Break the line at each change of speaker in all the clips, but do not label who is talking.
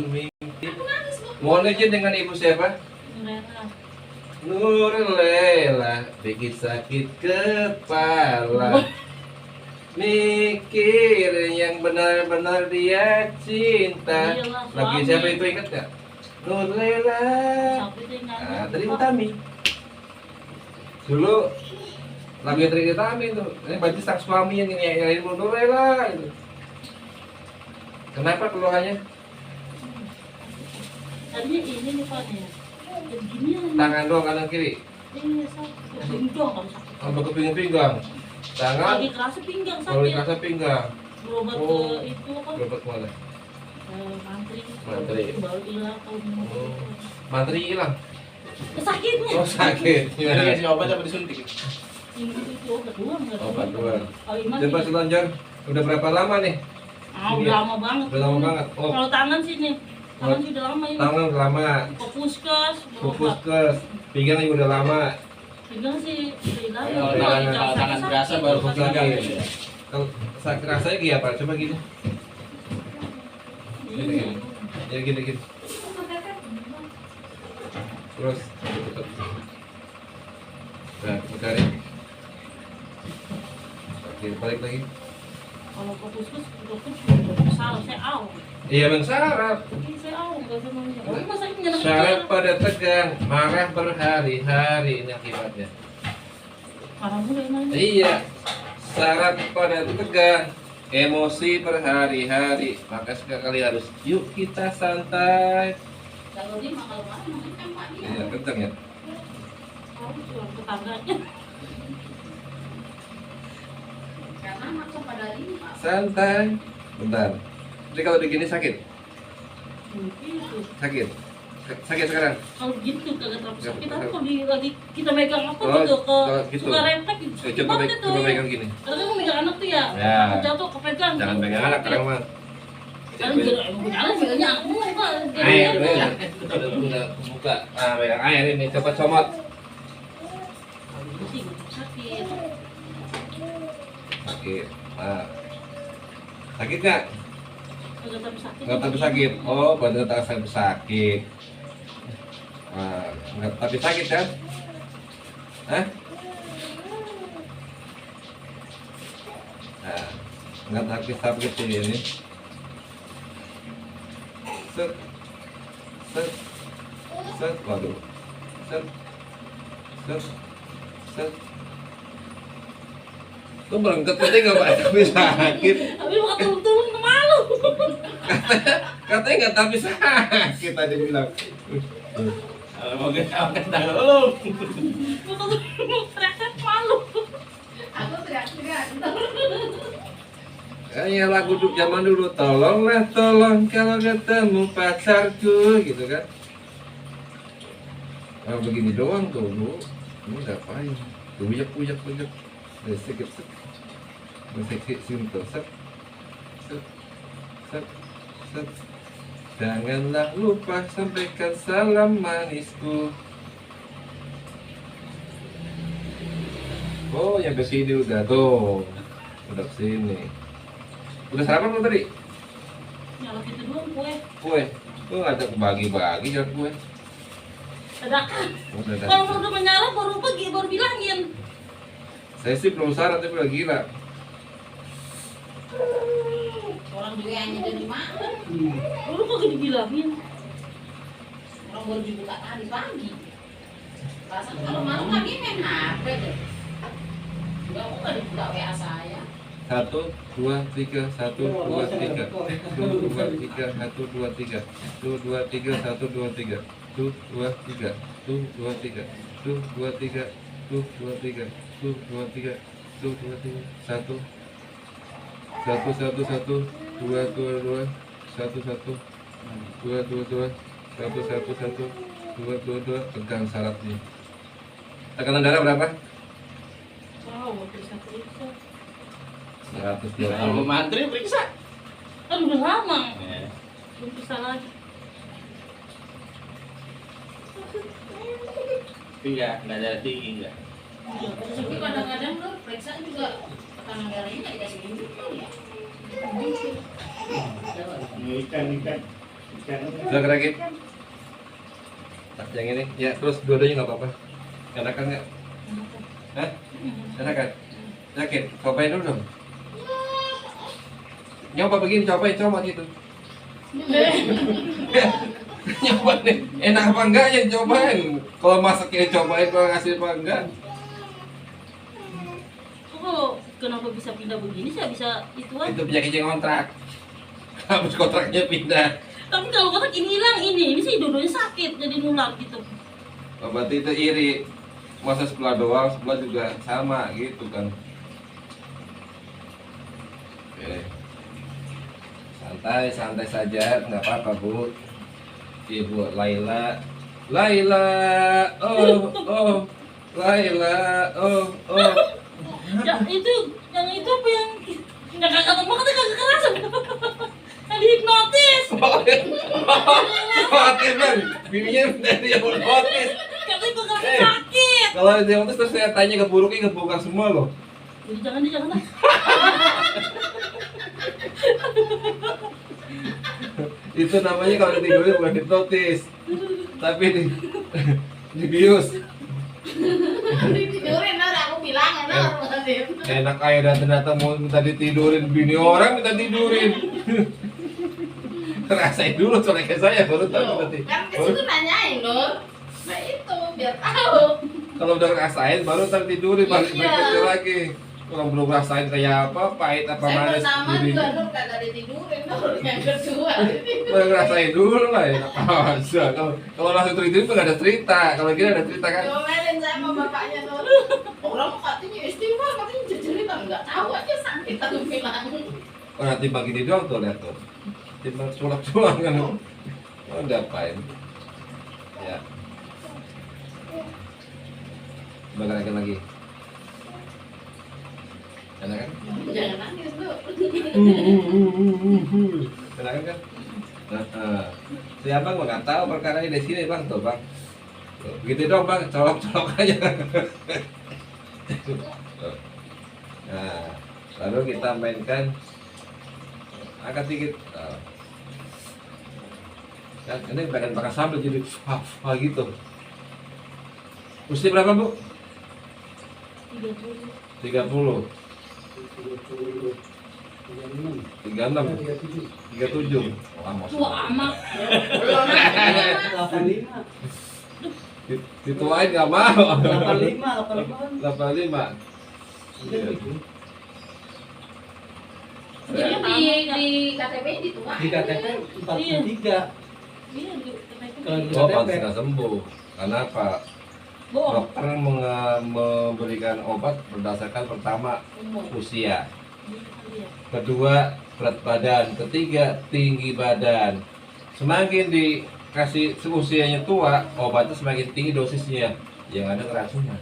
mimpi. Mohon izin dengan ibu siapa? Nurlela, bikin sakit kepala. Mikir yang benar-benar dia cinta. Lagi siapa itu ingat gak? Nurlela. Dari Utami. Dulu lagi dari Utami tuh. Ini berarti sang suami yang nyanyiin Nurlela gitu. Kenapa keluhannya?
Tadinya ini nih Pak ya.
Tangan doang kanan kiri.
Ini sakit. Pinggang kalau sakit.
Sampai ke pinggang. Tangan.
Lagi kerasa pinggang sakit.
Kalau kerasa pinggang.
Berobat ke itu apa?
Berobat kemana?
Mantri.
Mantri.
Baru hilang kalau
Mantri hilang.
Sakitnya.
Oh sakit.
Jadi kasih obat apa disuntik?
Itu obat doang.
Obat doang.
Aliman.
Coba selonjor. Udah berapa lama nih?
Udah lama banget.
Udah lama banget. Oh.
Kalau tangan sih nih. Tangan sih udah lama ini.
Tangan udah lama.
Ke puskes.
Puskes. Pinggang juga udah lama.
Pinggang sih udah
Kalau tangan berasa baru pinggang.
Kalau sakit rasanya kayak apa? Coba gini. Gini. Ya gini. Terus tutup. Nah, bekarin. Oke, balik lagi.
Kalau ke puskes dokter sudah salah saya awal.
Iya, memang syarat.
Saya awal nggak bisa nanya. Oh, masa ini nyana
Syarat pada tegang, marah berhari-hari ini akibatnya.
Marah mulu emang.
Iya, syarat pada tegang, emosi berhari-hari. Maka sekali harus yuk kita santai.
Kalau dia kalau marah kan Pak dia.
Iya, kencang ya.
Oh, tetangganya. Karena maksa pada ini Pak.
Santai. Bentar. Jadi kalau begini sakit?
Gitu.
Sakit? Sakit sekarang?
Kalau gitu kagak terlalu sakit, tapi kalau lagi kita megang apa
Oh,
gitu ke
gitu.
suka refleks gitu.
Coba pegang gini.
Kalau kamu megang anak tuh ya,
Ya.
aku jatuh kepegang.
Jangan pegang anak kadang mah.
Sekarang juga emang punya anak megangnya anakmu Pak.
Air, udah buka. Nah, pegang air ini, coba comot.
Itu sih sakit.
Sakit. Nah. Sakit nggak?
Kagak terlalu sakit.
Nggak tapi sakit. Oh, pada tak sampai sakit. Nah, nggak tapi sakit kan? Hah? Nah, nggak tapi sakit ini. Set, set, set, waduh, set, set, set. Tuh berangkat tadi nggak Pak? Tapi sakit.
Tapi mau turun ke malu.
Katanya nggak tapi sakit tadi bilang.
Kalau mau kita tangan lu.
Mau teriak malu.
Aku teriak-teriak.
Kayak lagu zaman dulu, tolonglah tolong kalau ketemu pacarku gitu kan. Nah, begini doang tuh Bu. Ini ngapain? Uyek. Sedikit set. Sedikit simple set. Set. Janganlah lupa sampaikan salam manisku. Oh, yang kesini udah tuh. Udah kesini. Udah sarapan belum tadi?
Nyala gitu doang kue.
Kue. Tuh ngajak bagi-bagi jangan kue.
Dadakan.
Udah dah.
Kalau udah menyala baru pergi, baru bilangin.
Saya sih belum syarat tapi udah gila.
Orang juga hanya dari mana?
Baru kagak dibilangin.
Orang baru dibuka tadi pagi. Rasanya kalau malam lagi main HP deh. Juga aku nggak dibuka WA saya.
1, 2, 3, 1, 2, 3. 1, 2, 3, 1, 2, 3. 1, 2, 3, 1, 2, 3. 1, 2, 3. 1, 2, 3. 1, 2, 3. 1, 2, 3. 1, 2, 3. 1, 2, 3. 1. 1, 1, 1. 2, 2, 2. 1, 1. 2, 2, 2. 1, 1, 1. 2, 2, 2. Tegang syaratnya. Tekanan darah berapa?
Wow, bisa periksa.
120.
Kalau mantri periksa.
Kan udah lama. Belum bisa lagi.
Enggak ada tinggi enggak.
Tapi kadang-kadang tuh periksa juga tekanan darahnya nggak dikasih minum ya.
Ikan.
Udah gerakin. Nah, yang ini, ya terus dua-duanya nggak apa-apa. Enakan nggak? Hah? Enakan? Yakin? Cobain dulu dong. Nyoba begini, cobain, coba gitu. Nyoba nih, enak apa enggak ya cobain. Kalau masaknya cobain, kalau ngasih apa enggak.
Oh, kenapa bisa pindah begini? Saya bisa itu aja.
Itu penyakit yang kontrak. Habis kontraknya pindah.
Tapi kalau kotak ini hilang ini sih dua-duanya sakit jadi nular gitu.
Oh, berarti itu iri. Masa sebelah doang, sebelah juga sama gitu kan. Oke. Santai, santai saja, nggak apa-apa Bu. Ibu Laila, Laila, oh, Laila, oh.
Ya, itu yang itu apa yang nggak kagak banget kagak kerasa. Yang dihipnotis.
Oke bang, bininya dari yang hipnotis.
Katanya bakal sakit.
Kalau ada yang hipnotis terus saya tanya ke buruknya kebongkar semua loh.
Jadi jangan lah.
Itu namanya kalau ditidurin bukan hipnotis, tapi dibius.
Tidurin Nur, aku bilang Nur.
Enak aja dan ternyata mau minta ditidurin, bini orang minta tidurin. Rasain dulu soalnya kayak saya baru tahu nanti.
Kan ke situ nanyain Nur. Nah itu biar tahu.
Kalau udah ngerasain baru ntar tidurin balik
Iya.
kerja lagi. Kalau belum ngerasain kayak apa, pahit apa
Saya
manis.
pertama
jadi-
juga Nur kagak ditidurin Nur. Yang kedua ditidurin.
Mau ngerasain dulu lah ya. Masa kalau langsung tidurin nggak ada cerita. Kalau gini ada cerita kan.
Diomelin saya sama bapaknya Nur. Orang katanya istimewa, katanya cerita nggak tahu aja sakit aku bilang.
Oh nanti bagi dia doang tuh lihat tuh. Timbang sulap-sulap kan. Oh udah apain. Ya. Bagaimana lagi? Enak kan?
Jangan nangis Nur.
Enak kan? Si abang mah nggak tahu perkara ini di sini bang tuh bang. Tuh, begitu dong bang, colok-colok aja. Tuh. Nah, lalu kita mainkan angkat dikit. Kan ini pengen makan sambal jadi gitu. Usia berapa bu?
30.
30, 36, 37. Wah,
Tua amat.
dituain nggak mau.
85.
85.
Jadi di KTP dituain.
Di KTP 43.
Iya, di KTP.
Oh, pantas nggak sembuh. Karena apa?
Bohong.
Dokter memberikan obat berdasarkan pertama
Umur.
usia,
Iya.
kedua berat badan, ketiga tinggi badan. Semakin dikasih usianya tua, obatnya semakin tinggi dosisnya, yang ada keracunan.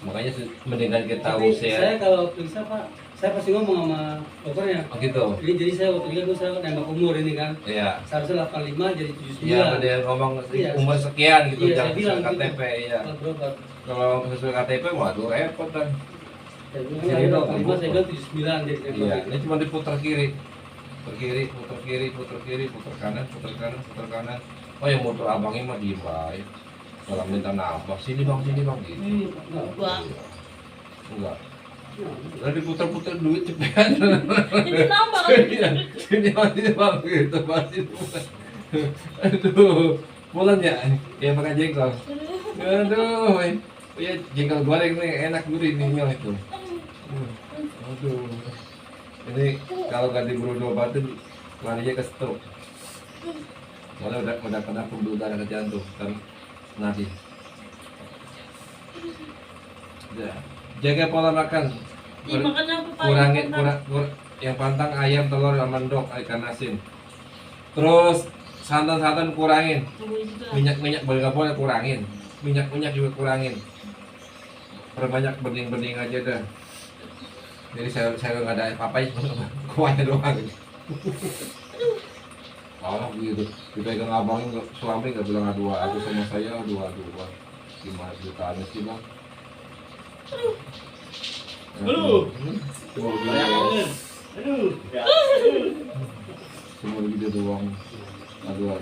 Makanya mendingan kita
Tapi
usia.
saya kalau periksa Pak, saya pasti ngomong sama dokternya.
Oh gitu.
Jadi saya waktu itu saya nembak umur ini kan.
Iya.
Seharusnya 85 jadi 79.
Iya, ada yang ngomong
Iya.
umur sekian gitu,
Iya, saya
jangan
bilang
sesuai
gitu.
KTP ya.
Kalau berobat.
Kalau sesuai KTP, waduh repot kan.
Saya bilang
Jadi dong,
85, saya bilang 79 jadi
Iya,
nembak.
ini cuma diputar kiri, putar kiri, putar kiri, putar kiri, putar kanan, putar kanan, putar kanan. Oh yang motor abangnya mah diem baik. Kalau minta nambah, sini bang, gitu.
Gua.
Enggak. Udah diputar-putar duit cepetan.
Ini nambah kan?
Sini bang, gitu pasti. Aduh, pulang ya? Ya makan jengkol. Aduh, ya jengkol goreng nih enak gurih nih nyol itu. Aduh, ini kalau nggak diburu diobatin larinya ke stroke. Soalnya udah kena pembuluh darah ke jantung kan nadi. Ya. Jaga pola makan.
Ih, makan yang
Kurangin
pantang.
yang pantang ayam, telur, mendok, ikan asin. Terus santan-santan kurangin.
Tungguin juga.
Minyak boleh nggak boleh kurangin. Minyak juga kurangin. Perbanyak bening-bening aja dah. Jadi saya nggak ada apa-apa, kuahnya doang. Oh gitu. Dipegang abangnya suami nggak bilang adu sama saya adu. Gimana ceritanya sih bang?
Aduh.
Cuma
Banyak
gitu,
banget. Aduh. Ya.
cuma gitu doang. Aduh.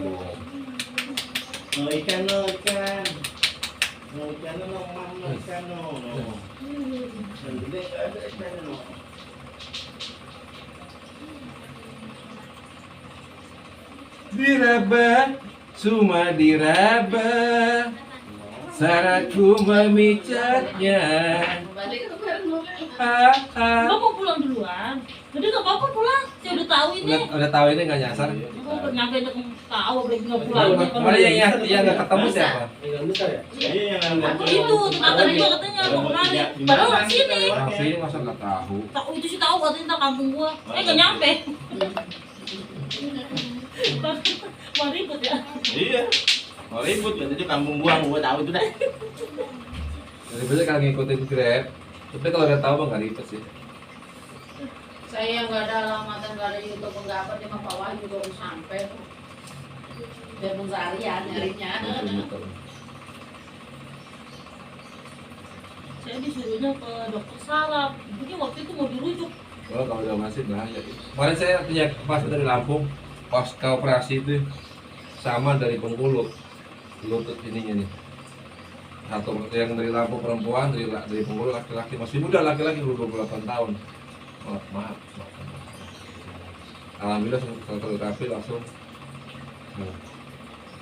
No ikan, no ikan. No ikan, no mam, no ikan, no. Yang gede nggak ada ikan, no.
Diraba, cuma diraba, saraku memijatnya.
Balik ke Bernuk.
Lo mau pulang duluan? Jadi nggak apa-apa pulang. Saya udah tahu ini.
Udah tahu ini nggak nyasar.
Aku nyampe udah tahu, apalagi nggak pulang.
Mana yang nggak ketemu siapa?
Yang besar ya?
Iya yang
Aku itu, tenaga juga katanya mau kemari. Padahal nggak sini.
Sini masa nggak tahu.
Tahu itu sih tahu katanya tentang kampung gua. Nggak nyampe. Mau ribut ya?
Iya. Mau ribut kan itu kampung gua tahu itu dah.
Jadi biasanya kalau ngikutin Grab, tapi kalau udah tahu mah nggak ribet sih.
Saya nggak ada alamat, nggak ada YouTube, nggak apa, cuma Pak Wahyu baru sampai tuh. Dia pencarian nyarinya.
Saya disuruhnya ke dokter saraf. Mungkin waktu itu mau dirujuk.
Oh, kalau udah masih bahaya. Kemarin saya punya pas dari Lampung, pas ke operasi itu sama dari Bengkulu, lutut ininya nih. Satu yang dari Lampung perempuan, dari Bengkulu laki-laki, masih muda laki-laki 28 tahun. Oh, maaf. Alhamdulillah setelah terapi langsung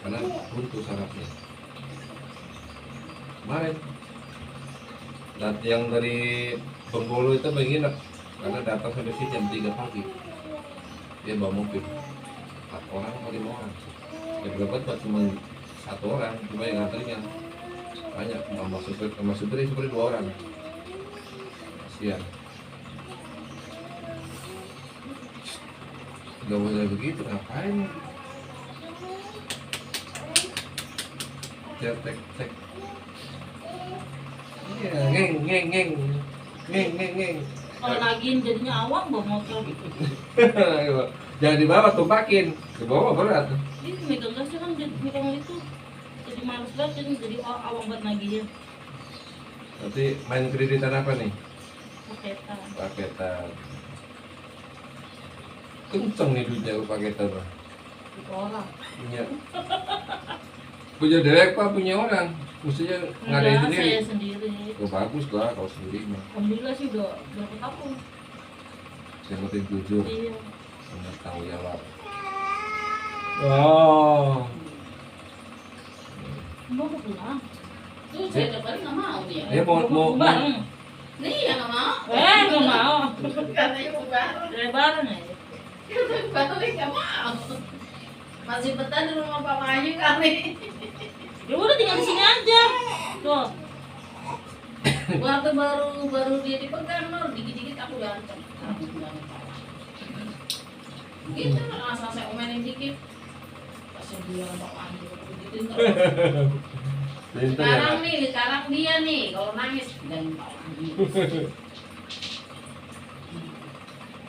karena buntu sarafnya. Kemarin dan yang dari Bengkulu itu menginap karena datang sampai sini jam 3 pagi. Dia bawa mobil 4 orang atau 5 orang. Yang dapat cuma 1 orang, cuma yang nganternya banyak, sama supir 2 orang. Kasihan. Gak boleh begitu, ngapain? Tek. Iya, ngeng.
Kalau lagiin jadinya awam bawa motor.
Jangan dibawa, tumpakin. Dibawa berat.
Ini megang gasnya kan jadi megang itu. Jadi males banget jadi awam buat nagihin.
Nanti main kreditan apa nih?
Paketan.
Paketan. Kenceng nih duitnya lu paketan.
Itu orang.
Punya dewek pak, punya orang. Mestinya ngadain
Enggak,
sendiri.
saya sendiri.
Oh, bagus lah kalau sendiri mah.
Alhamdulillah sih udah ke kampung.
Yang penting jujur,
Iya.
benar tanggung jawab. Oh.
Mau pulang.
Tuh saya dapat nggak mau dia.
Dia mau
bareng.
Nih ya nggak mau.
Nggak mau.
Katanya mau bareng.
Dari bareng ya.
Balik nggak mau. Masih betah di rumah Pak Wahyu kali.
Ya udah tinggal di sini aja. Tuh.
Waktu baru dia dipegang, dikit-dikit aku udah ancam. Aku bilang Pak Wahyu. Gitu asal saya omelin dikit. Pas saya bilang Pak Wahyu begitu.
Pinter ya,
Sekarang dia nih kalau nangis bilangin Pak Wahyu.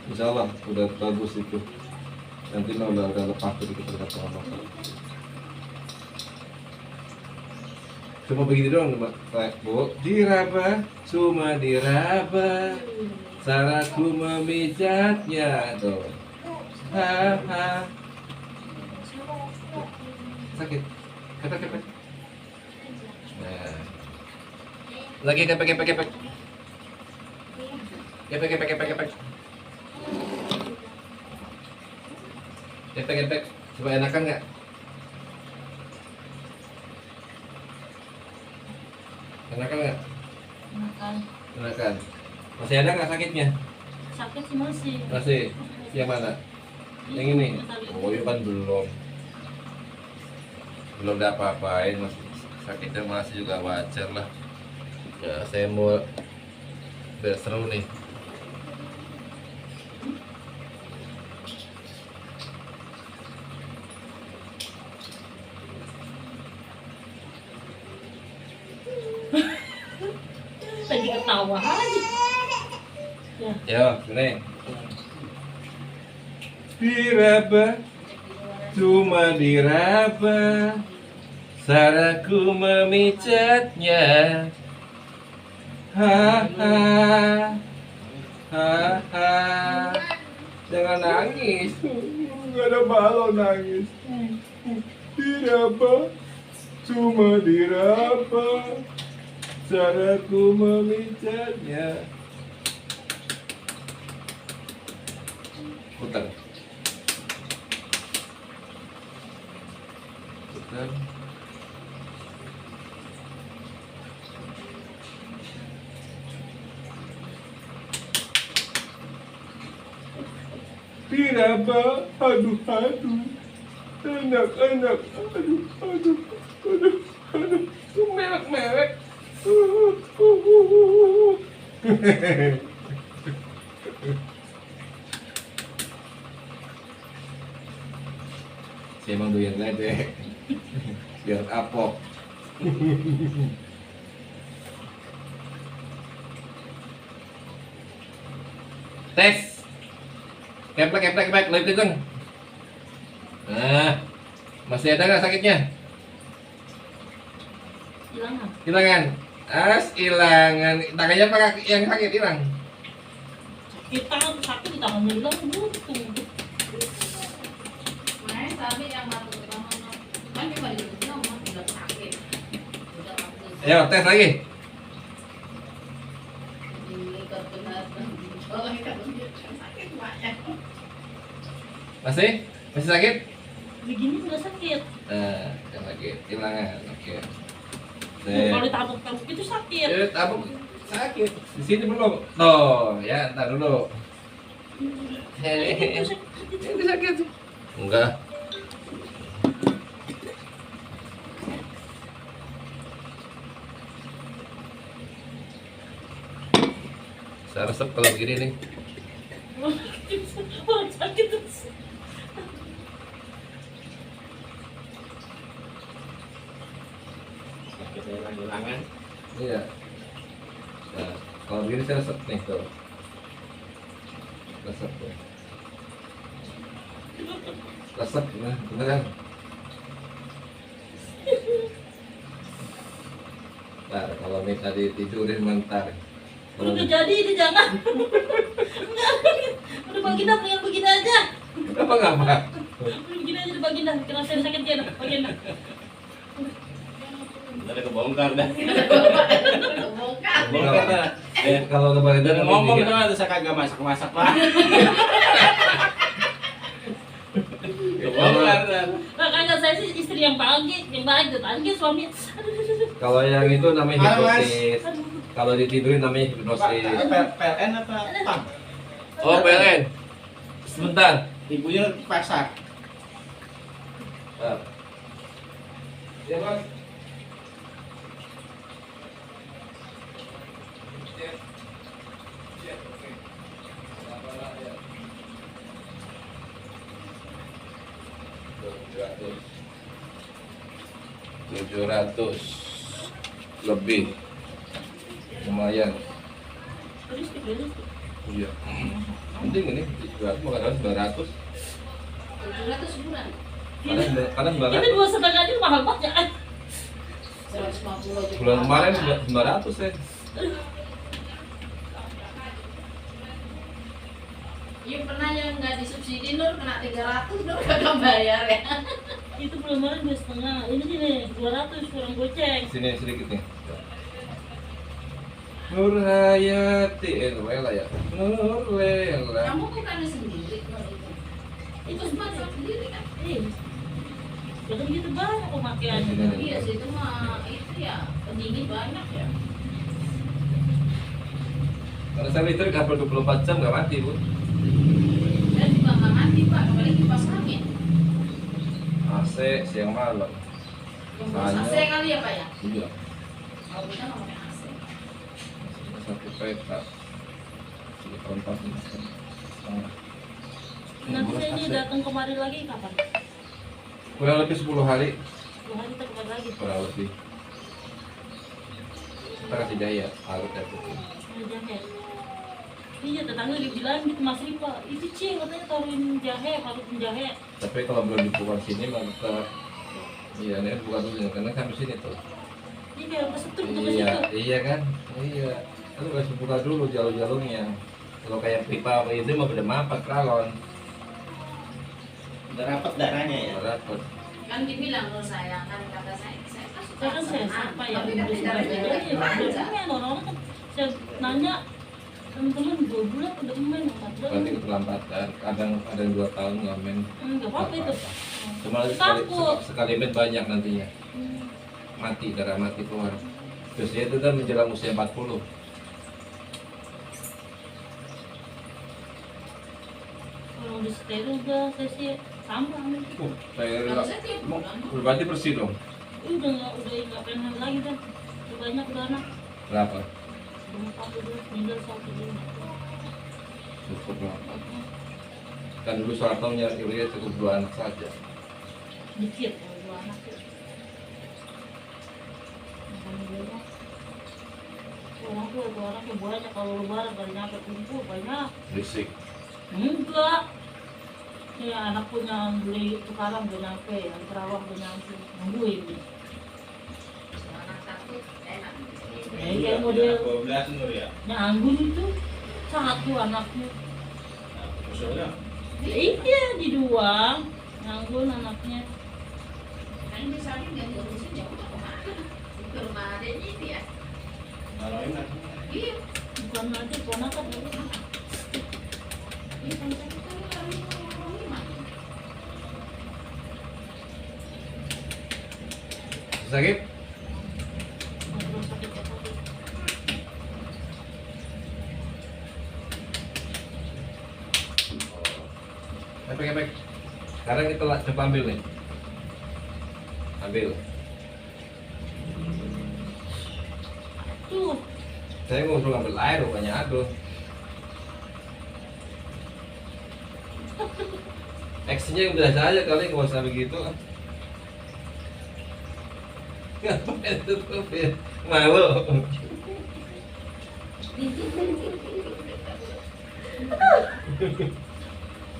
Insya Allah udah bagus itu. Nanti mah udah lepas dari kita sama. Cuma begitu doang mbak, Bu. Diraba, cuma diraba, saraku memijatnya tuh. Ha. Sakit. Kepek. Nah. Lagi kepek. Kepek. Kepek. Coba enakan nggak? Enakan nggak? Enakan. Masih ada nggak sakitnya?
Sakit sih masih.
Masih. Yang mana? Yang ini? Oh, iya kan belum. Belum ada apa-apain, masih sakitnya masih juga wajar lah. Ya, saya mau biar seru nih.
Lagi ketawa aja. Ya.
Ya, gini. Diraba, cuma diraba, saraku memijatnya. Ha. Jangan nangis. nggak ada balon nangis. Diraba, cuma diraba. Caraku memijatnya. Putar. Putar. Diraba, aduh, anak-anak, aduh, merek. Saya emang doyan ledek, biar kapok. Tes. Keplek, lebih kenceng. Nah, masih ada nggak sakitnya? Hilangan. Hilangan. Tangannya apa kaki yang sakit hilang?
Kita sakit di tangan hilang gitu.
Makanya sabi yang waktu pertama kan cuma dibilang mah udah sakit. Udah bagus.
Ayo tes lagi.
Ini kebenaran. Kalau kita sakit banyak.
Masih sakit?
Begini nggak sakit.
Nah, yang sakit hilangan. Oke.
Kalau ditabuk-tabuk itu sakit.
Tabuk sakit. Di sini belum. Tuh, ya entar dulu. Ini sakit. Enggak. Saya resep kalau begini nih.
Orang sakit terus.
Kita hilang-hilangan.
Iya. Nah, kalau begini saya resep nih tuh. Resep tuh. Resep, nah, beneran. Ntar kalau minta ditidurin mentar.
Udah jadi ini jangan. Enggak. Udah Baginda yang begini aja.
Apa?
Udah begini aja udah Baginda. Kena saya sakit dia Baginda.
Udah kebongkar dah.
Kebongkar.
Kebongkar dah.
Kalau kemarin
Dan ngomong tuh tuh saya kagak masak pak. Kebongkar dah.
Makanya saya sih istri yang baik dan anjir suami.
kalau yang itu namanya
Halo, Mas.
hipnotis. Kalau ditidurin namanya hipnosis.
PLN apa PAM?
Oh, PLN. Sebentar.
Ibunya pasar.
Ya, Mas. $700 lebih, lumayan. Iya. Penting ini 700 bukan 900.
700 sebulan.
Karena
Kita 2,5 aja mahal banget ya.
150 aja.
bulan kemarin 900 ya.
Iya pernah yang nggak disubsidi Nur kena 300 Nur kagak bayar ya.
Itu bulan kemarin 2,5. Ini sih nih 200 kurang goceng.
Sini sedikit nih. Nur Hayati, Lela ya. Nur Lela.
Kamu bukannya sendiri Nur itu. Itu masak sendiri kan?
Jadi gitu banyak pemakaiannya.
Iya sih itu mah itu ya pendingin banyak ya.
Karena saya listrik hampir 24 jam nggak mati, Bu.
Saya juga nggak mati Pak, apalagi kipas angin.
AC siang malam.
Yang AC kali ya Pak ya?
Iya.
Kalau kita nggak pakai AC.
Satu peta. Ini kontak ini.
Nanti saya ini datang kemari lagi kapan?
Kurang lebih 10 hari.
10 hari kita kemari lagi.
Kurang lebih. Kita kasih jaya, harus ya putih.
Ada jahe. Iya tetangga dia bilang gitu Mas Rifa, itu Cing katanya taruhin jahe, masukin jahe.
Tapi kalau belum dibuka sini mah kita iya nih buka dulu karena sampai sini tuh.
Ini biar kesetrum tuh ke
Iya,
situ.
iya kan? Iya. Kan harus buka dulu jalur-jalurnya. Kalau kayak pipa apa itu mah udah mapak kralon.
Udah rapat darahnya ya.
Rapat.
Kan dibilang menurut saya kan kata saya kan suka
Saya kan saya
senang.
siapa yang
Tapi kan
udah
darahnya
sebenarnya
jelek
ya
aja.
kan orang-orang kan saya nanya teman-teman 2 bulan udah main 4 bulan.
Berarti keterlambatan. Kadang ada 2 tahun nggak main.
Enggak apa-apa itu.
Cuma sekali,
Takut.
sekali main banyak nantinya. Mati, darah mati keluar. Terus dia itu udah menjelang usia 40.
Kalau udah steril udah saya sih sama.
Saya
Kalau saya tiap bulan.
berarti bersih dong.
Udah nggak pengen lagi kan. Udah banyak udah anak.
Berapa?
Udah 42 meninggal 1 bulan.
Cukup berapa? Kan dulu Soeharto nyari cukup 2 anak saja.
Dikit kalau 2 anak ya. Alhamdulillah. Orang tua 2 anaknya banyak kalau lebaran kali nyampe kumpul banyak.
Berisik.
Enggak. Ya anak punya beli sekarang udah nyampe, yang Kerawang udah nyampe, nungguin.
Anak takut enak.
Kayak model
12 Nur ya.
Anggun itu 1 anaknya.
Nah, usulnya
Ya, iya di 2 Anggun anaknya.
Kan misalnya nggak ngurusin jauh kemana? Ke rumah adanya itu ya.
kalau enak.
Iya.
Bukan nanti ponakan ya.
Iya kan saya kan lari orang lima.
Sakit?
Ngobrol sakit-sakit.
Epek. Sekarang kita coba ambil nih. Ambil.
Tuh,
Saya mau suruh ambil air rupanya aduh. Aksinya yang biasa aja kali nggak usah begitu. Ngapain tutupin? Malu.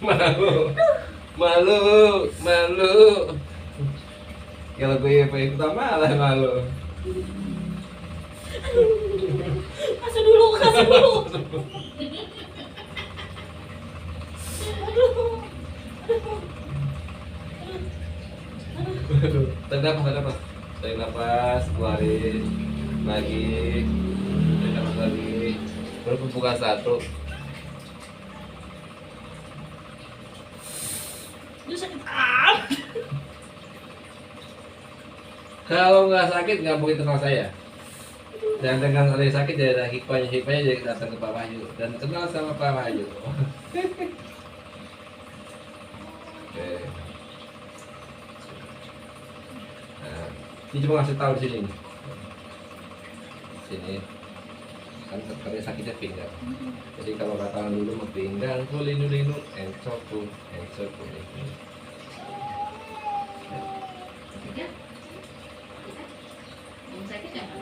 Malu. Kalau gue ikutan malah malu.
kasih dulu. Aduh.
Tarik nafas. Tarik nafas, keluarin lagi. Tarik nafas lagi. Baru pembuka 1.
Itu sakit
Kalau nggak sakit nggak mungkin kenal saya. Dan dengan ada yang sakit jadi ada hikmahnya jadi datang ke Pak Wahyu dan kenal sama Pak Wahyu. Oke. Nah, ini cuma ngasih tahu di sini. Sini kan katanya sakitnya pinggang. Jadi kalau kata dulu mau pinggang, tuh linu, encok.
Tiga. Yang sakit apa?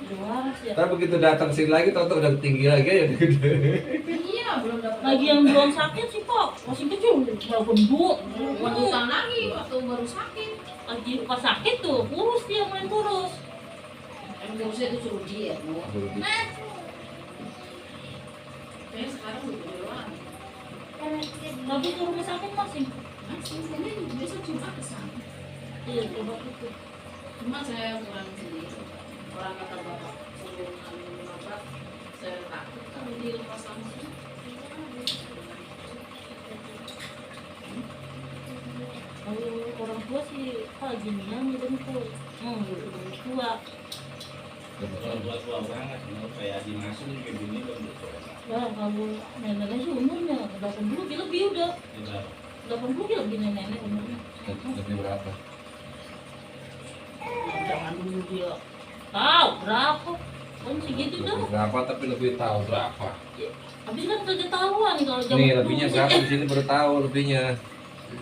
Udah waras ya.
Tapi begitu datang sini lagi, tau udah tinggi lagi ya gede.
Iya belum dapat.
Lagi yang belum sakit sih Pak, masih kecil udah gendut.
Lanjutan lagi waktu baru sakit.
Lagi pas sakit tuh kurus dia main kurus.
Yang saya itu suruh diet, Bu. Kayaknya sekarang udah keluar.
Lagi ke rumah sakit masih.
Masih, ini besok cuma kesana.
Iya coba itu.
Cuma saya kurang sendiri. Orang kata bapak suruh ambil obat, saya takut kalau di rumah sama.
Kalau orang tua sih ginian gitu tuh. Udah tua.
Kalau tua banget, kayak dimasuk kayak gini kan
Ya kalau neneknya sih umurnya 80 dia lebih udah. 80 dia lebih nenek umurnya.
Lebih berapa?
Jangan dulu dia tahu berapa. Kan segitu dah.
Lebih berapa tapi lebih tahu berapa?
Habis kan udah ketahuan kalau jam
Nih lebihnya berapa di sini baru tahu lebihnya.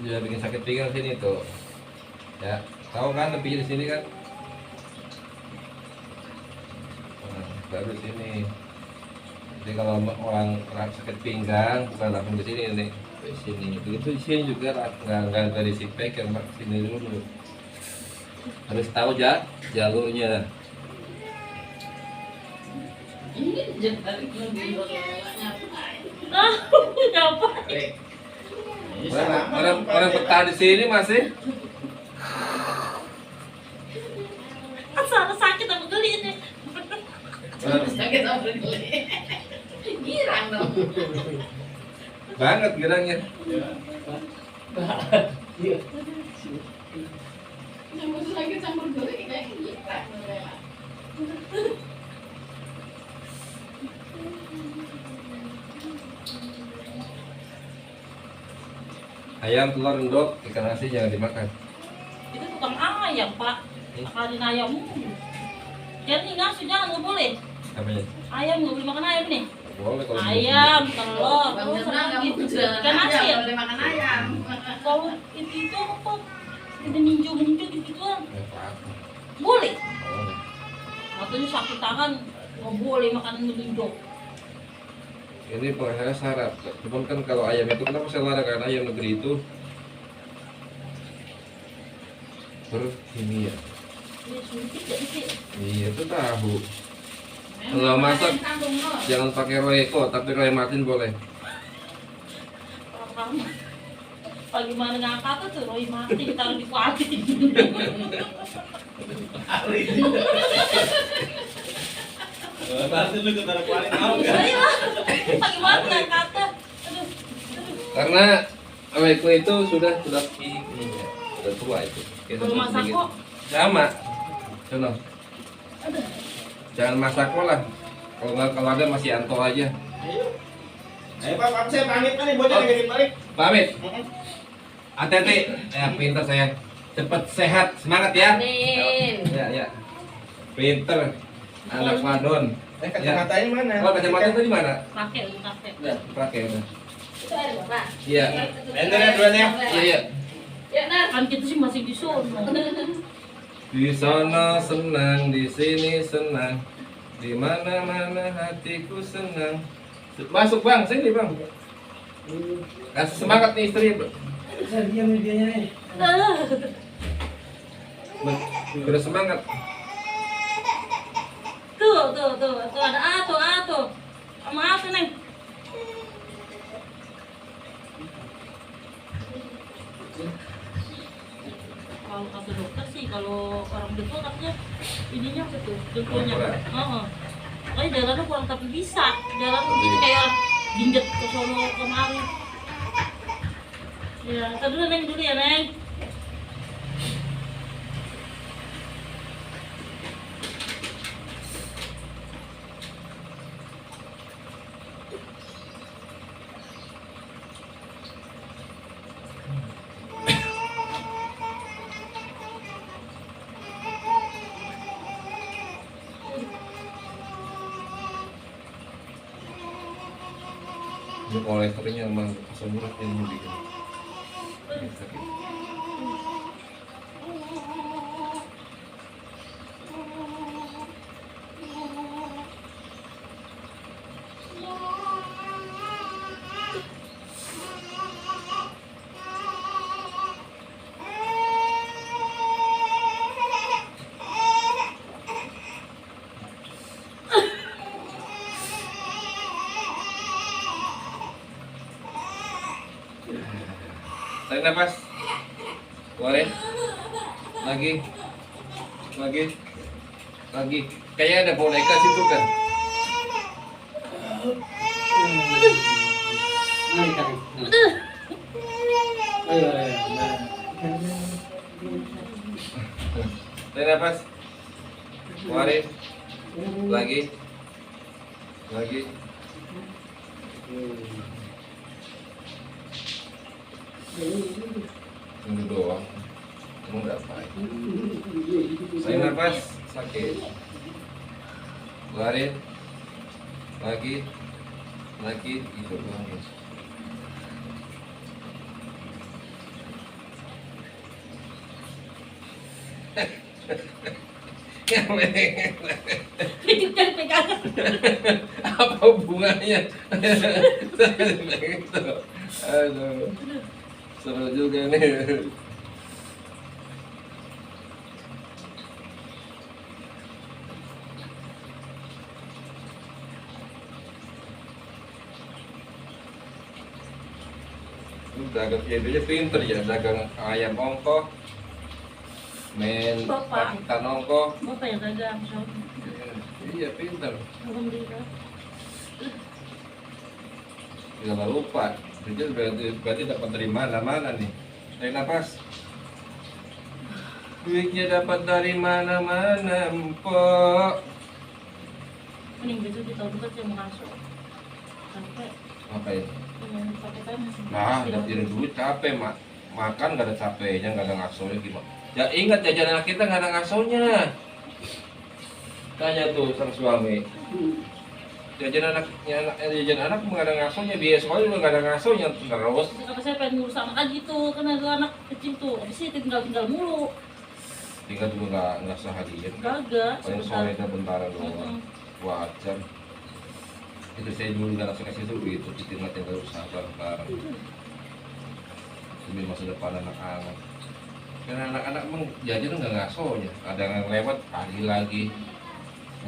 Dia bikin sakit pinggang sini tuh. Ya, tahu kan lebihnya di sini kan? Nah, baru di sini. Jadi kalau orang sakit pinggang bukan langsung ke sini nih, ke sini. Begitu di sini juga nggak dari sick yang sini dulu. Harus tahu jalurnya.
Ini jadi lebih bapaknya.
Tahu ngapain?
Rek.
Orang betah di sini masih.
Asal sakit apa geli ini?
Sakit apa geli? Girang dong.
Banget gerangnya.
Iya.
Campur sakit campur geli kayak girang.
Ayam, telur, endok, ikan asin jangan dimakan.
Itu tukang ayam, Pak. Akalin ayam. Jadi ngasih jangan, nggak boleh.
Apanya?
Ayam nggak boleh makan ayam nih.
Boleh kalau
Ayam, telur,
Bang
terus
Jona
apa
kamu
gitu.
jualan
Ikan
aja,
asin.
boleh makan ayam.
Kalau itu apa? Itu ninjo gitu-gituan.
apa-apa.
Boleh.
Boleh.
Katanya sakit tangan, nggak boleh makan ninjo.
Ini penghasilan syarat. Cuman kan kalau ayam itu kenapa saya larang, karena ayam negeri itu berkimia.
Ini suntik gak sih?
Iya itu tahu. Kalau masak jangan pakai Royco, tapi Roy Martin boleh.
Orang bagaimana ngangkat tuh Roy mati ditaruh di kuali.
Nanti lu ketaruh kuali tahu kan?
Iya. Bagaimana ngangkatnya? Aduh.
Karena Royco itu sudah ini ya, sudah tua itu. Kita
Kalau masak
sedikit.
kok
Sama. Contoh. Jangan Masako lah. Kalau nggak, kalau ada masih Anto aja.
Ayo. Ayo Pak, saya pamit nih, bocah lagi balik.
Pamit. Hati-hati. Ya, pintar sayang. Cepat sehat, semangat ya.
Amin.
Ya. Pinter. Anak wadon.
Kacamatanya mana?
Oh, kacamata tadi mana?
pakai lu pakai.
Udah, pakai udah.
Itu air bapak.
Iya.
Enter ya duluan ya.
Iya.
Ya, Nar.
Kan kita sih masih di sono.
Di sana senang, di sini senang. Di mana-mana hatiku senang. Masuk Bang, sini Bang. Kasih semangat nih istri.
Saya diam nih dianya nih.
Udah semangat.
Tuh ada atu. Sama atu neng. Kalau kata dokter sih, kalau orang dengkul katanya ininya apa tuh? Dengkulnya. Heeh. Pokoknya jalannya kurang tapi bisa. Jalan begini kayak orang ginjet ke sono kemari. Ya, kita dulu neng dulu ya neng.
Ini kolesterolnya emang asam urat yang bikin. Sakit. Tarik nafas. Keluarin. Lagi. Kayaknya ada boneka situ kan.
Mari tarik. Ayo. Nah.
Tarik nafas. Keluarin. Lagi. Ini doang. Kamu nggak apa? Tarik nafas. Sakit. Keluarin. Lagi. Itu doang.
Hidup dan pegangan.
Apa hubungannya? Itu. Aduh. Seru juga nih. dagang dia pinter ya, dagang ayam ongkoh, main
Bapak.
ikan ongkoh.
Bapak yang dagang.
Iya pinter.
Alhamdulillah.
Jangan lupa, Rijal berarti dapat dari mana nih? Tarik nafas. Duitnya dapat dari mana-mana, Mpok.
Mending besok kita buka saya mau masuk. Sampai
Ngapain?
pakai time.
Nah, dapetin duit capek, Mak. Makan gak ada capeknya, gak ada ngasonya gimana? Ya ingat jajan anak kita gak ada ngasonya. Tanya tuh sang suami. Jajan anak gak ada ngasonya, biaya sekolah juga gak ada ngasonya terus.
Kata saya pengen ngurus anak aja gitu, kan ada anak kecil tuh. Habis itu tinggal mulu.
Tinggal juga nggak seharian.
Gagak.
Paling sore dan bentaran doang. Wajar. Itu saya dulu nggak langsung kasih duit itu tinggal usaha bareng. Demi masa depan anak-anak. Karena anak-anak emang jajan nggak ngasonya. Ada yang lewat pagi lagi.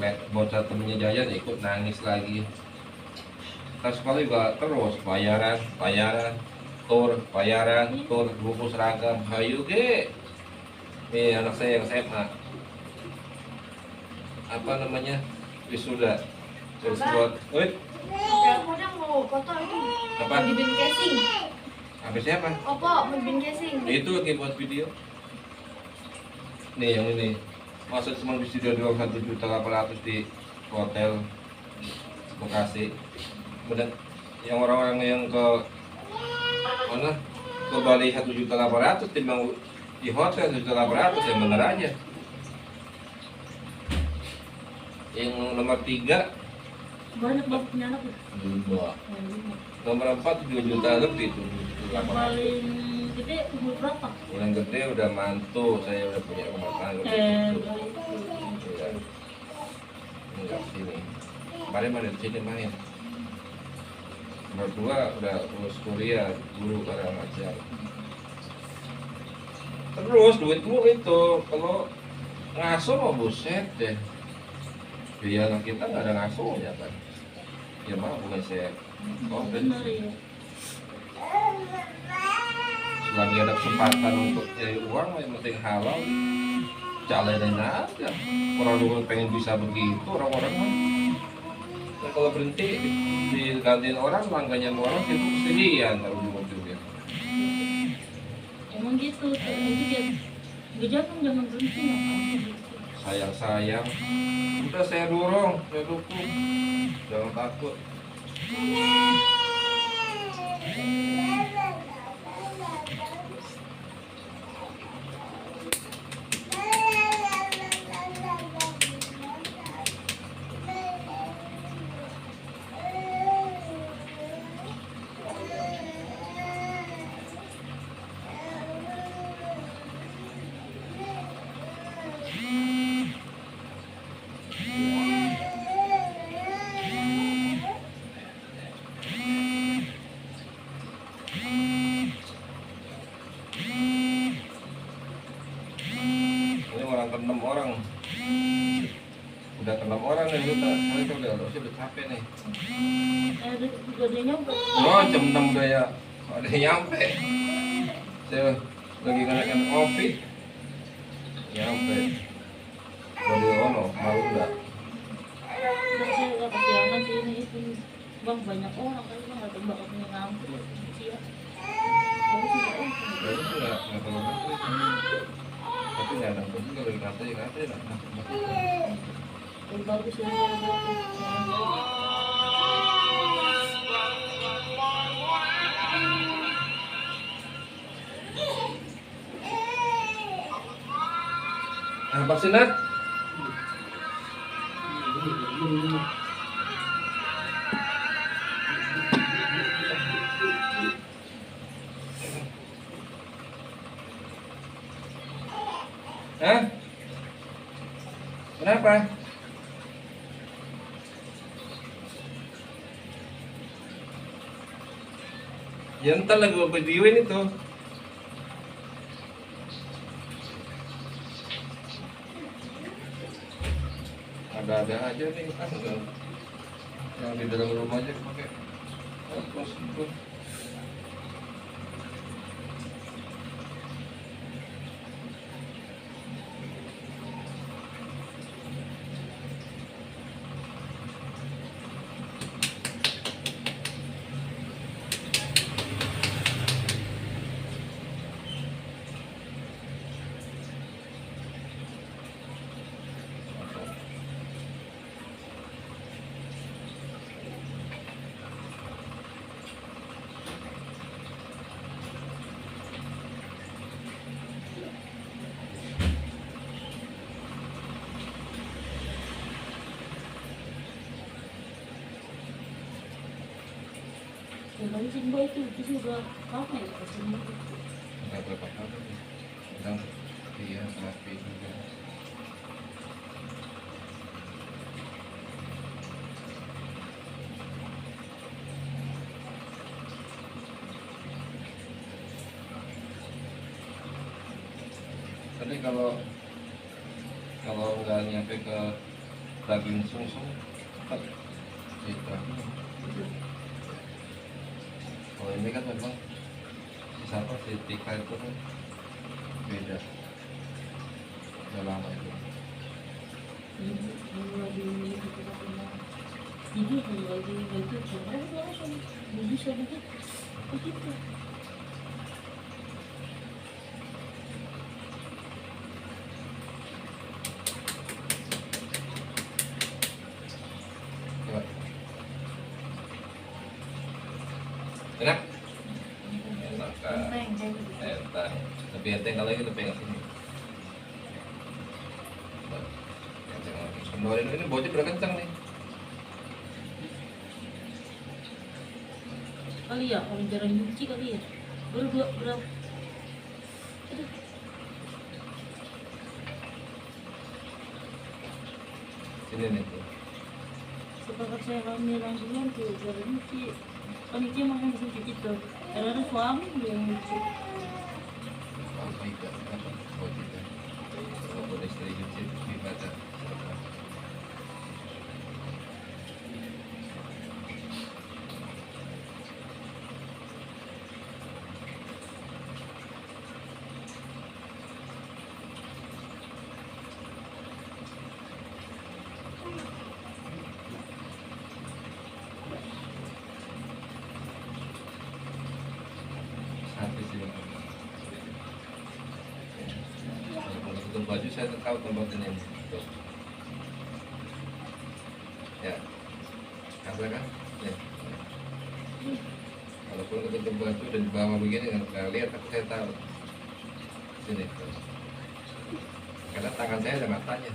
Lihat bocah temennya jajan ikut nangis lagi. Terus sekolah juga terus bayaran, tur, buku seragam, hayu ge. Nih anak saya yang SMA. Apa namanya? Wisuda. Terus buat,
Kadang mau foto itu
apa?
di bin casing.
Apa siapa?
Opo, mau bin casing.
Itu lagi buat video. Nih yang ini. Masa cuma wisuda doang 1.800.000 di hotel Bekasi. Kemudian yang orang-orang yang ke mana? Ke Bali 1.800.000 timbang di hotel 1.800.000 yang bener aja. Yang nomor 3
Banyak banget punya anak ya.
2. Nomor 4 2 juta lebih tuh.
Yang paling gede umur berapa?
Yang gede udah mantu, saya udah punya rumah tangga. Iya. Enggak sini. Kemarin mana di sini main. Nomor 2 udah lulus kuliah, guru orang ajar. Terus duitmu itu kalau ngaso mau buset deh. Biaya anak kita nggak ada ngasonya kan. Ya maaf bukan saya. Oh,
Bener ya.
Selagi ada kesempatan untuk cari uang, yang penting halal, jalanin aja. Orang dulu pengen bisa begitu, orang-orang mah. Nah, kalau berhenti digantiin orang, langgannya sama orang itu kesedihan kalau di mobilnya.
Emang gitu, jadi dia jangan berhenti ngapain.
Sayang, udah saya dorong, saya dukung, jangan takut. Udah ke 6 orang nih, udah capek nih.
Udah nyampe.
Oh, jam 6 udah ya, ada yang nyampe. Saya lagi nganakan kopi, nyampe. Dari ono, malu enggak?
Saya nggak kesiangan sih ini itu. Bang banyak orang kali bang nggak tebak punya ngantri. Iya. Bagus nggak om?
Bagus enggak terlalu ngantri. Tapi nggak ada juga lagi ngantri lah.
Bagus ya.
Apa sih Nat? Hah? Kenapa? Ya ntar lagi gue videoin itu. Ada aja nih kan yang di dalam rumah aja pakai terus itu.
Dari Simba itu udah lama ya ke Simba itu.
Enggak berapa kali. Sedang iya terapi juga. Tadi kalau nggak nyampe ke daging sungsung, cepat sih terapi. Kalau ini kan memang siapa si Tika itu kan beda, udah lama itu.
Ibu kalau lagi ini kita punya ibu kalau lagi itu coba langsung bisa begitu.
Coba. Enak? Enak kan? Enteng. Lebih enteng kalau itu pegang sini. Enteng lagi. Kendorin ini bocil udah kencang nih.
Kali ya orang jarang nyuci kali ya. Berapa? Aduh.
Sini nih tuh.
Sepakat saya hamil langsung tuh jarang nyuci. Panitia makan bisa gitu. Karena suami yang nyuci.
Tiga, apa? Tiga. Kalau istri cuci dibaca. Satu sih. Kalau tutup baju saya tahu tempat ini. Tuh. Ya, apa kan? Ya. Walaupun ketutup baju dan di bawah begini nggak lihat, tapi saya tahu. Sini. Tuh. Karena tangan saya ada matanya.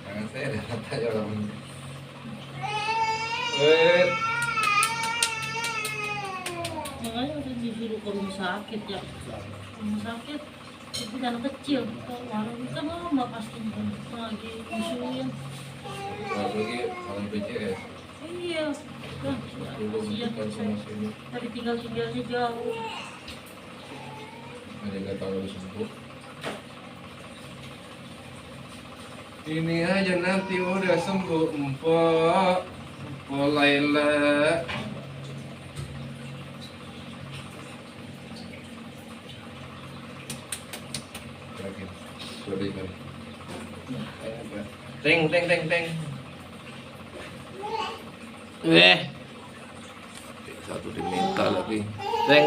Tangan saya ada matanya orang ini.
Makanya udah disuruh ke rumah sakit ya. Rumah sakit itu anak kecil. Kalau warung kan lama pasti lagi disuruhin.
Apalagi kalau BCS.
Iya. Kan
Dulu
kasihan
bukan sama
saya.
sini.
Tapi tinggalnya jauh.
Ada nggak tahu udah sembuh. Ini aja nanti udah sembuh empok Laila. Lebih baik. Teng. Satu diminta lagi. Teng.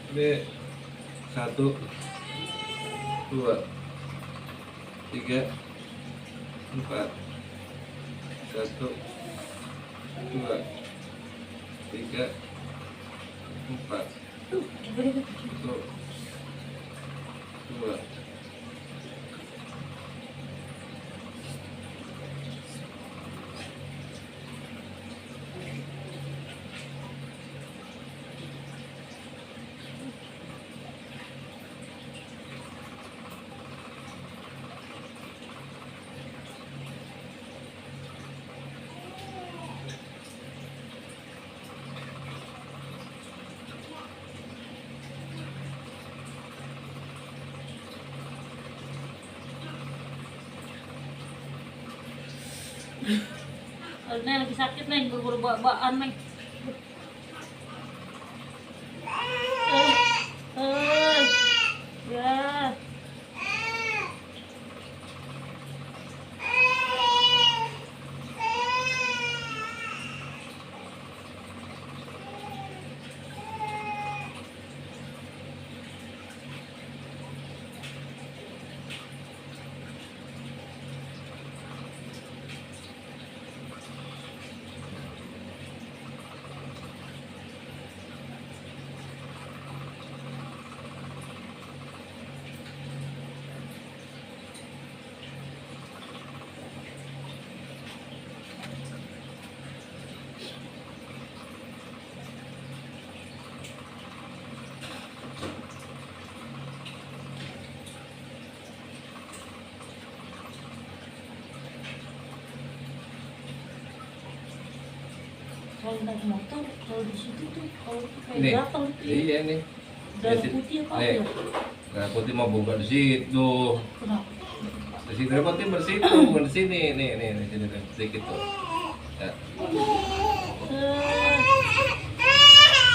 B. 1 2 3 4 1 2 3 4 1 2
Neng lagi sakit neng, buru-buru baan neng. Ya. kalau naik motor kalau di situ tuh kalau kayak
Nih.
gatal tuh ya.
Iya nih.
Darah
Iya,
putih apa
nih.
ya?
Darah putih mau buka di situ.
Kenapa?
Di sini darah putih bersih tuh, bukan di sini. Nih, di sini nih, sedikit tuh. Ya.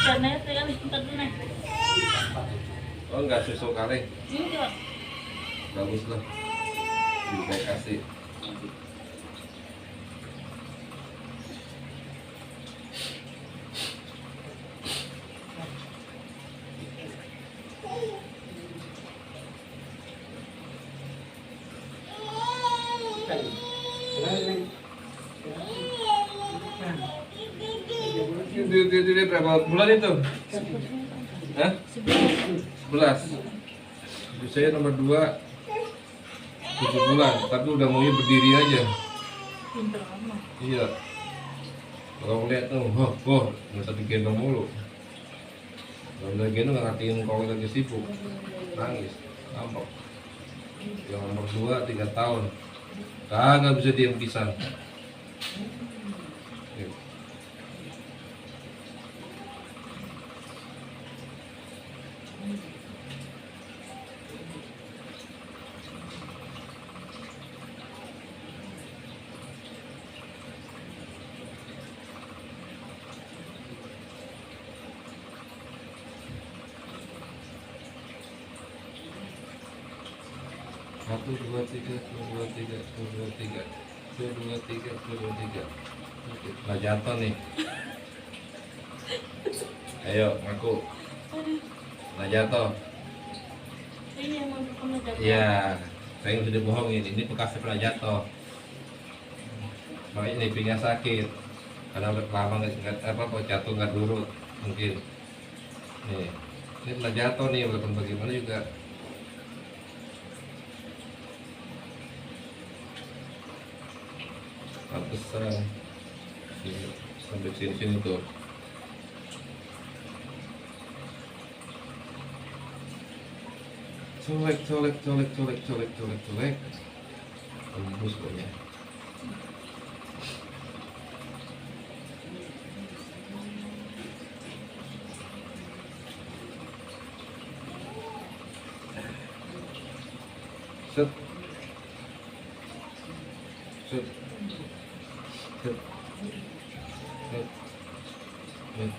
Janet ya kali bentar dulu nih.
Oh enggak susu kali.
Enggak.
Bagus lah. Juga kasih. Dia berapa bulan itu? Hah? 11. Ibu saya nomor 2 7 bulan, tapi udah mau berdiri aja.
Pinter amat.
Iya. Kalau lihat tuh, nggak usah digendong mulu. Kalau udah gendong nggak ngertiin kalau lagi sibuk, nangis, ngambek. Yang nomor 2 3 tahun, kagak bisa diam pisan. Iya. Satu dua tiga, dua tiga, dua tiga, dua tiga, dua tiga. Nah jatuh nih. Ayo ngaku. Nah jatuh.
Ini emang pernah jatuh.
Iya. Saya nggak bisa dibohongin. Ini bekasnya pernah jatuh. Makanya ini pinggang sakit. Karena udah lama nggak apa kok jatuh nggak lurus mungkin. Nih. Ini pernah jatuh nih walaupun bagaimana juga. Pantesan sampai sini tuh. Colek. Tembus pokoknya. Set. Set. Set. Set. Set.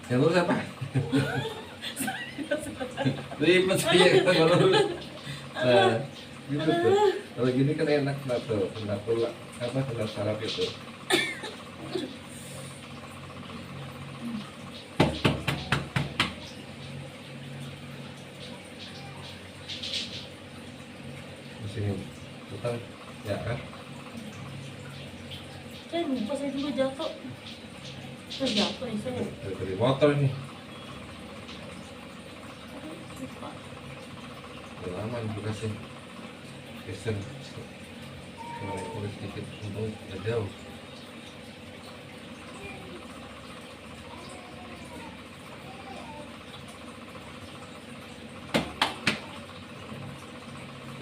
Yang lurus apa? Ribet saya kalau lurus. Nah, gitu tuh. Kalau gini kan enak lah tuh, kena pula apa kena saraf itu. Di sini putar ya kan?
Saya lupa saya juga jatuh. Saya jatuh nih saya.
Dari motor ini.
Lupa.
Udah lama nih bekasnya. Geser. Kalau udah sedikit untung udah jauh.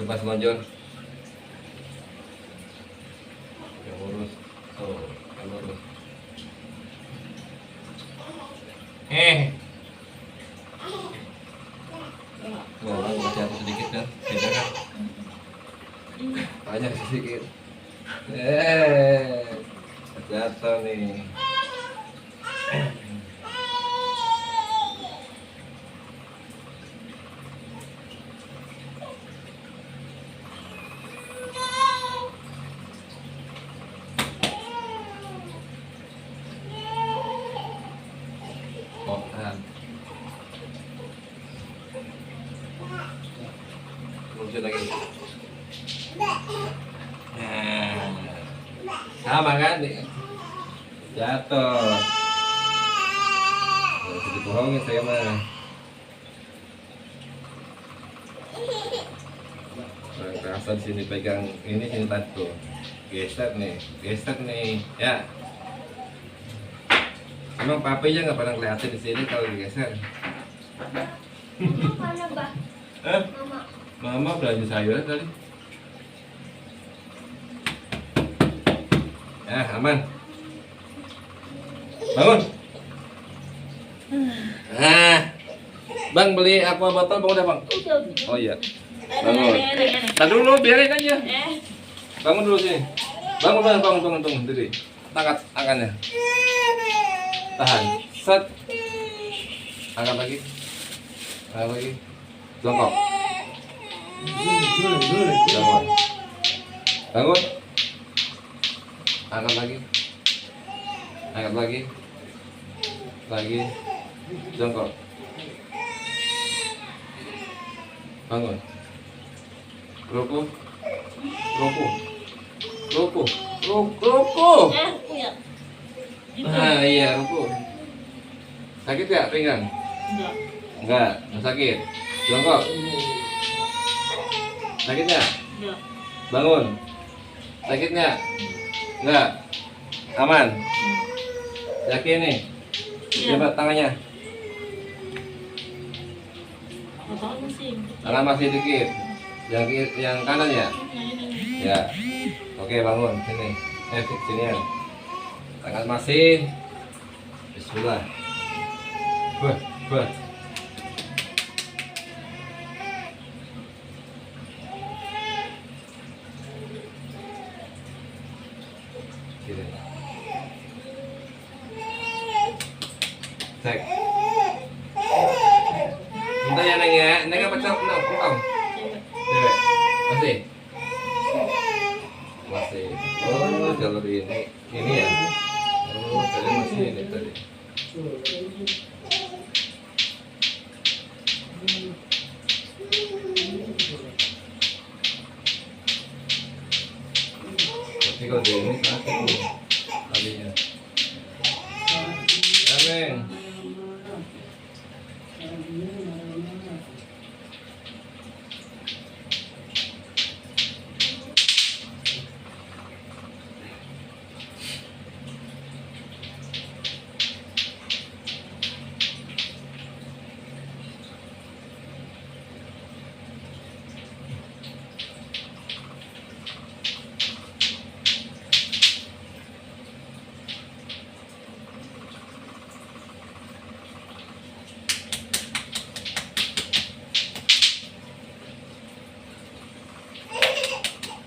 Lepas lonjor. Yang lurus. Oh, yang lurus. Wah, masih jatuh sedikit kan? Beda kan?
Iya.
Banyak sedikit. Jatuh nih. Kotan. Lucu lagi. Nah, sama kan? Jatuh. Nggak bisa dibohongin saya mah. Kurang kerasa di sini pegang ini sini tadi tuh. geser nih, ya. Emang papenya nggak pernah kelihatan di sini kalau digeser.
Mana, Bah?
Eh,
Mama.
Mama belanja sayuran kali. Ya, aman. Bangun. Nah, Bang beli aqua botol bang udah bang.
Udah.
Oh iya.
Eh,
Bangun.
nenek.
Tar dulu biarin aja.
Eh,
Bangun dulu sini. Bangun diri. Angkat tangannya. Tahan. Set. Angkat lagi. Jongkok. Bangun. Bangun. Angkat lagi. Lagi. Jongkok. Bangun. Ruku.
ya. Gitu.
Ah iya, ruku. Sakit ya pinggang?
Enggak.
Enggak sakit. Jongkok. Sakitnya?
Enggak.
Bangun. Sakitnya? Enggak. Aman. Yakin nih?
Iya.
Coba tangannya.
Bapak pusing.
Tangan masih dikit. Yang kanan ya? Ya. Oke, bangun sini. Sini ya. Tangan masih. Bismillah. Buat. Sini. Cek. Bentar ya Neng ya. Neng apa cok? Potong. Cewek. Masih. Oh, jalur ini. Ini ya. Oh, tadi masih ini tadi. Tapi kalau di ini sakit nih tadinya. Neng.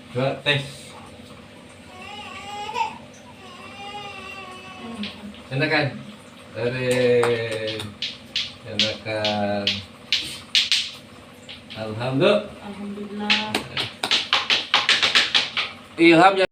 Coba tes. Enakan? Enakan. Alhamdulillah.
Alhamdulillah.
Ilham